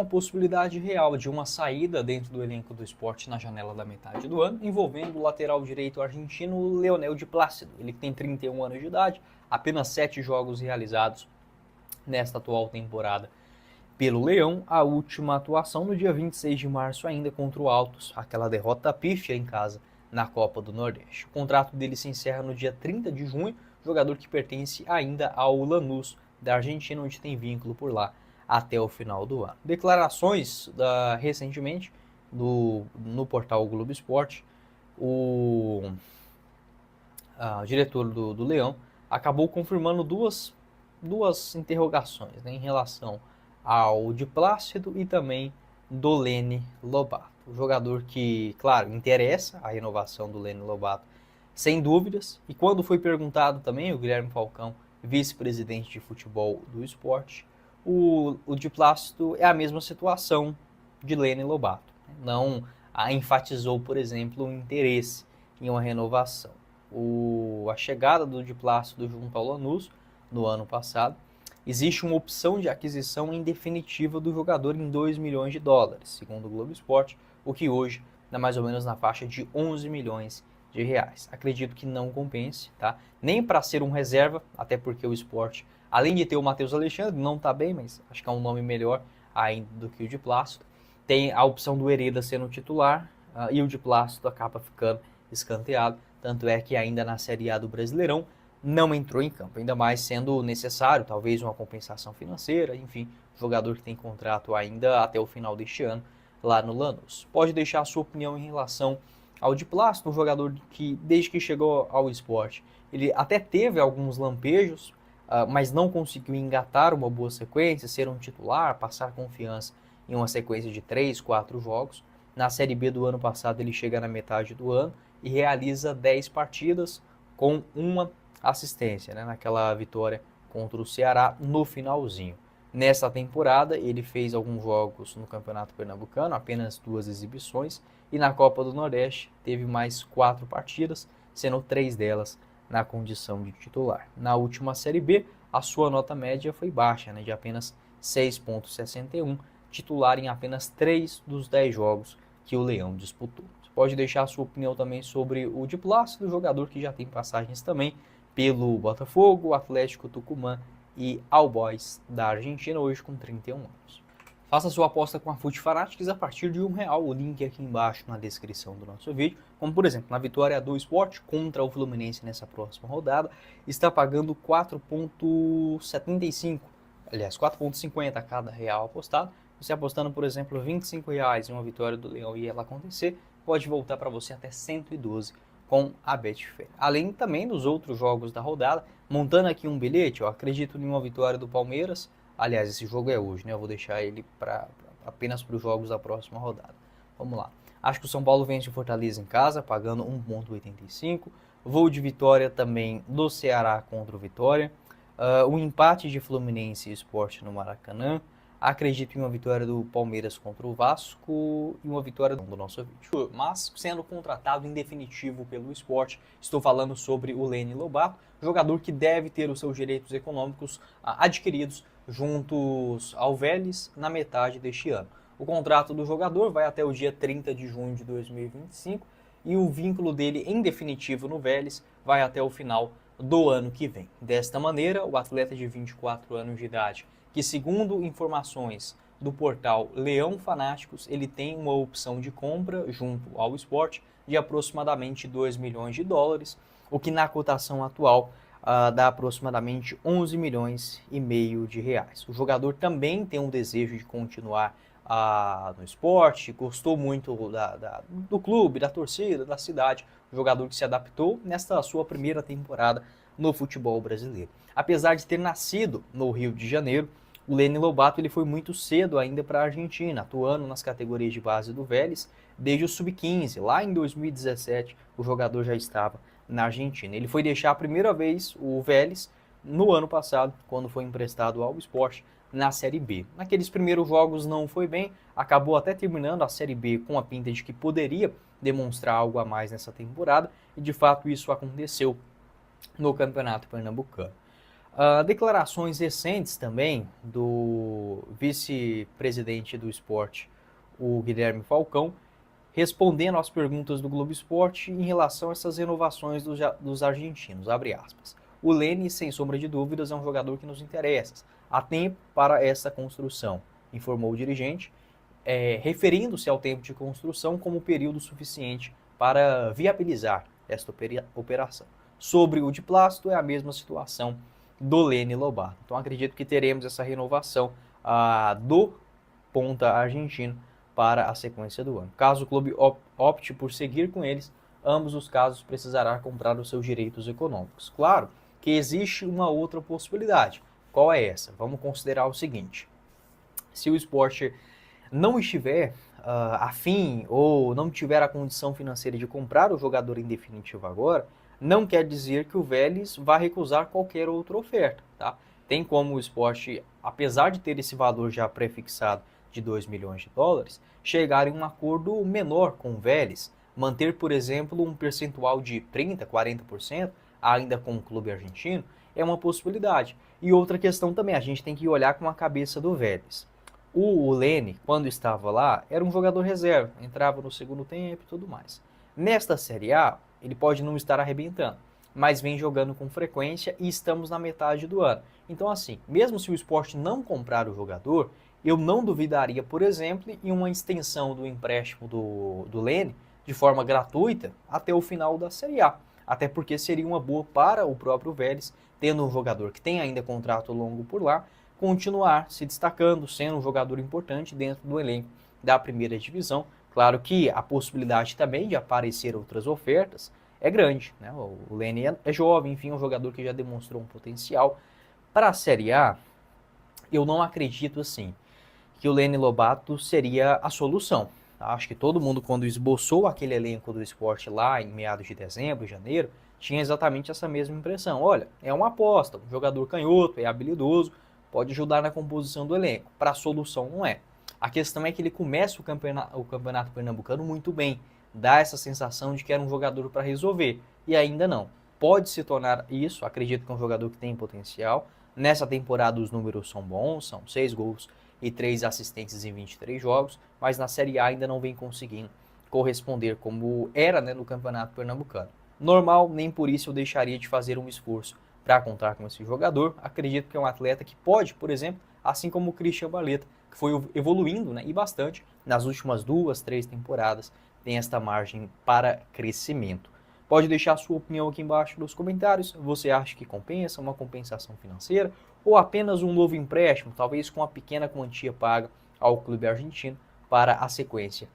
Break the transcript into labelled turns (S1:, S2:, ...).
S1: Uma possibilidade real de uma saída dentro do elenco do Sport na janela da metade do ano, envolvendo o lateral direito argentino Leonel de Plácido. Ele tem 31 anos de idade, apenas 7 jogos realizados nesta atual temporada pelo Leão. A última atuação no dia 26 de março ainda contra o Altos, aquela derrota pífia em casa na Copa do Nordeste. O contrato dele se encerra no dia 30 de junho, jogador que pertence ainda ao Lanús da Argentina, onde tem vínculo por lá até o final do ano. Declarações recentemente no portal Globo Esporte, o diretor do Leão acabou confirmando duas interrogações, né, em relação ao de Plácido e também do Lene Lobato. O jogador que, claro, interessa a renovação do Lene Lobato, sem dúvidas. E quando foi perguntado também, o Guilherme Falcão, vice-presidente de futebol do Sport, o de Plácido é a mesma situação de Lene Lobato. Não enfatizou, por exemplo, o interesse em uma renovação. A chegada do de Plácido junto ao Lanús no ano passado, existe uma opção de aquisição em definitiva do jogador em 2 milhões de dólares, segundo o Globo Esporte, o que hoje dá mais ou menos na faixa de 11 milhões de reais. Acredito que não compense, tá? Nem para ser um reserva, até porque o Sport, além de ter o Matheus Alexandre, não está bem, mas acho que é um nome melhor ainda do que o de Plácido. Tem a opção do Hereda sendo titular, e o de Plácido acaba ficando escanteado. Tanto é que ainda na Série A do Brasileirão não entrou em campo, ainda mais sendo necessário talvez uma compensação financeira, enfim, jogador que tem contrato ainda até o final deste ano lá no Lanús. Pode deixar a sua opinião em relação ao de Plácido, um jogador que desde que chegou ao Sport, ele até teve alguns lampejos, mas não conseguiu engatar uma boa sequência, ser um titular, passar confiança em uma sequência de 3, 4 jogos. Na Série B do ano passado ele chega na metade do ano e realiza 10 partidas com uma assistência, né, naquela vitória contra o Ceará no finalzinho. Nessa temporada ele fez alguns jogos no Campeonato Pernambucano, apenas 2 exibições, e na Copa do Nordeste teve mais 4 partidas, sendo 3 delas na condição de titular. Na última Série B, a sua nota média foi baixa, né, de apenas 6,61, titular em apenas 3 dos 10 jogos que o Leão disputou. Você pode deixar a sua opinião também sobre o de Plácido, jogador que já tem passagens também pelo Botafogo, Atlético Tucumã e All Boys da Argentina, hoje com 31 anos. Faça sua aposta com a FUT Fanatics a partir de R$1, o link aqui embaixo na descrição do nosso vídeo. Como por exemplo, na vitória do Sport contra o Fluminense nessa próxima rodada, está pagando 4,75, aliás, 4,50 a cada real apostado. Você apostando, por exemplo, R$25 em uma vitória do Leão e ela acontecer, pode voltar para você até 112 com a Betfair. Além também dos outros jogos da rodada, montando aqui um bilhete, eu acredito em uma vitória do Palmeiras. Aliás, esse jogo é hoje, né? Eu vou deixar ele apenas para os jogos da próxima rodada. Vamos lá. Acho que o São Paulo vence o Fortaleza em casa, pagando 1,85. Vou de vitória também do Ceará contra o Vitória. O empate de Fluminense e Sport no Maracanã. Acredito em uma vitória do Palmeiras contra o Vasco e uma vitória do nosso vídeo. Mas sendo contratado em definitivo pelo Sport, estou falando sobre o Lene Lobato, jogador que deve ter os seus direitos econômicos adquiridos juntos ao Vélez na metade deste ano. O contrato do jogador vai até o dia 30 de junho de 2025 e o vínculo dele em definitivo no Vélez vai até o final do ano que vem. Desta maneira, o atleta de 24 anos de idade, que segundo informações do portal Leão Fanáticos, ele tem uma opção de compra junto ao Sport de aproximadamente 2 milhões de dólares, o que na cotação atual dá aproximadamente 11 milhões e meio de reais. O jogador também tem um desejo de continuar no esporte, gostou muito do clube, da torcida, da cidade, um jogador que se adaptou nesta sua primeira temporada no futebol brasileiro. Apesar de ter nascido no Rio de Janeiro, o Lene Lobato ele foi muito cedo ainda para a Argentina, atuando nas categorias de base do Vélez desde o Sub-15. Lá em 2017, o jogador já estava na Argentina. Ele foi deixar a primeira vez o Vélez no ano passado, quando foi emprestado ao Sport na Série B. Naqueles primeiros jogos não foi bem, acabou até terminando a Série B com a pinta de que poderia demonstrar algo a mais nessa temporada, e de fato isso aconteceu no Campeonato Pernambucano. Declarações recentes também do vice-presidente do esporte, o Guilherme Falcão, respondendo às perguntas do Globo Esporte em relação a essas renovações dos argentinos, abre aspas. O Leni, sem sombra de dúvidas, é um jogador que nos interessa. Há tempo para essa construção, informou o dirigente, referindo-se ao tempo de construção como período suficiente para viabilizar esta operação. Sobre o de Plácido, é a mesma situação do Leni Lobato. Então acredito que teremos essa renovação do ponta argentino para a sequência do ano. Caso o clube opte por seguir com eles, ambos os casos precisará comprar os seus direitos econômicos. Claro que existe uma outra possibilidade. Qual é essa? Vamos considerar o seguinte: se o esporte não estiver afim ou não tiver a condição financeira de comprar o jogador em definitivo agora, não quer dizer que o Vélez vá recusar qualquer outra oferta, tá? Tem como o esporte, apesar de ter esse valor já prefixado de 2 milhões de dólares, chegar em um acordo menor com o Vélez, manter, por exemplo, um percentual de 30%, 40% ainda com o clube argentino, é uma possibilidade. E outra questão também, a gente tem que olhar com a cabeça do Vélez. O Leni, quando estava lá, era um jogador reserva, entrava no segundo tempo e tudo mais. Nesta Série A, ele pode não estar arrebentando, mas vem jogando com frequência e estamos na metade do ano. Então, assim, mesmo se o esporte não comprar o jogador, eu não duvidaria, por exemplo, em uma extensão do empréstimo do Leni de forma gratuita até o final da Série A. Até porque seria uma boa para o próprio Vélez, tendo um jogador que tem ainda contrato longo por lá, continuar se destacando, sendo um jogador importante dentro do elenco da primeira divisão. Claro que a possibilidade também de aparecer outras ofertas é grande, né? O Leni é jovem, enfim, um jogador que já demonstrou um potencial. Para a Série A, eu não acredito assim que o Leni Lobato seria a solução. Acho que todo mundo, quando esboçou aquele elenco do esporte lá em meados de dezembro, janeiro, tinha exatamente essa mesma impressão. Olha, é uma aposta, um jogador canhoto, é habilidoso, pode ajudar na composição do elenco. Para a solução, não é. A questão é que ele começa o campeonato pernambucano muito bem, dá essa sensação de que era um jogador para resolver, e ainda não. Pode se tornar isso, acredito que é um jogador que tem potencial. Nessa temporada os números são bons, são 6 gols e 3 assistências em 23 jogos, mas na Série A ainda não vem conseguindo corresponder como era, né, no Campeonato Pernambucano. Normal, nem por isso eu deixaria de fazer um esforço para contar com esse jogador. Acredito que é um atleta que pode, por exemplo, assim como o Christian Barleta, que foi evoluindo, né, e bastante nas últimas 2, 3 temporadas, tem esta margem para crescimento. Pode deixar a sua opinião aqui embaixo nos comentários. Você acha que compensa uma compensação financeira ou apenas um novo empréstimo, talvez com uma pequena quantia paga ao clube argentino para a sequência